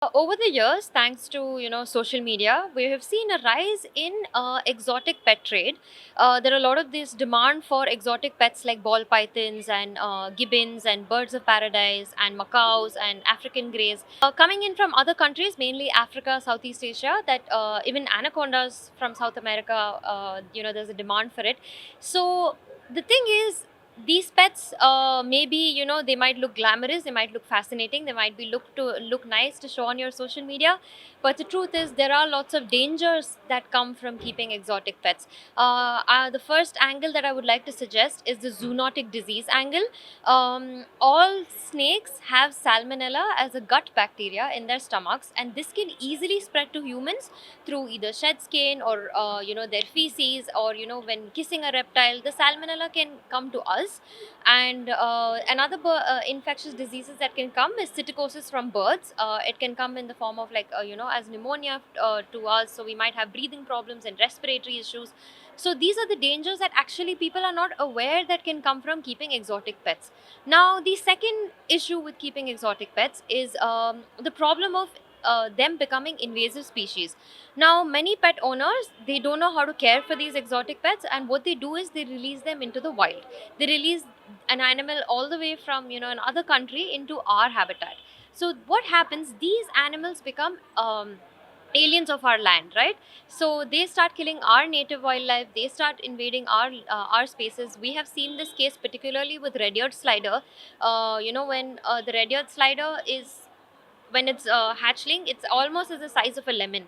Over the years, thanks to social media, we have seen a rise in exotic pet trade. There are a lot of this demand for exotic pets like ball pythons and gibbons and birds of paradise and macaws and African greys coming in from other countries, mainly Africa, Southeast Asia. That even anacondas from South America, there's a demand for it. So the thing is, these pets maybe they might look glamorous, they might look fascinating, they might be look nice to show on your social media, but the truth is there are lots of dangers that come from keeping exotic pets. The first angle that I would like to suggest is the zoonotic disease angle. All snakes have salmonella as a gut bacteria in their stomachs, and this can easily spread to humans through either shed skin or their feces, or when kissing a reptile the salmonella can come to us. And another infectious diseases that can come is psittacosis from birds. It can come in the form of like as pneumonia to us, so we might have breathing problems and respiratory issues. So these are the dangers that actually people are not aware that can come from keeping exotic pets. Now the second issue with keeping exotic pets is the problem of them becoming invasive species. Now many pet owners, they don't know how to care for these exotic pets, and what they do is they release them into the wild. They release an animal all the way from another country into our habitat. So what happens, these animals become aliens of our land, right? So they start killing our native wildlife, they start invading our spaces. We have seen this case particularly with red-eared slider. When the red-eared slider is, when it's hatchling, it's almost as the size of a lemon.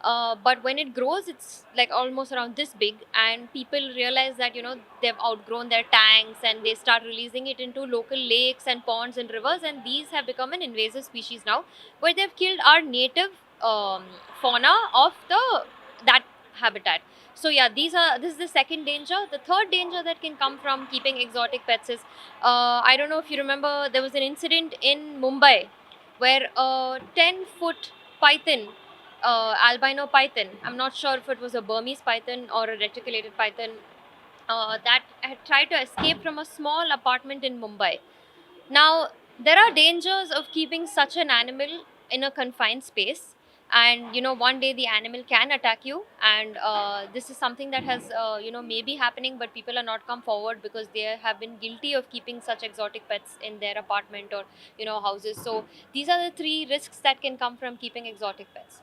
But when it grows, it's like almost around this big, and people realize that they've outgrown their tanks, and they start releasing it into local lakes and ponds and rivers, and these have become an invasive species now, where they've killed our native fauna of the that habitat. So yeah, this is the second danger. The third danger that can come from keeping exotic pets is, I don't know if you remember, there was an incident in Mumbai where a 10-foot python, albino python, I'm not sure if it was a Burmese python or a reticulated python, that had tried to escape from a small apartment in Mumbai. Now, there are dangers of keeping such an animal in a confined space. And one day the animal can attack you, and this is something that has maybe happening, but people are not come forward because they have been guilty of keeping such exotic pets in their apartment or houses. So these are the three risks that can come from keeping exotic pets.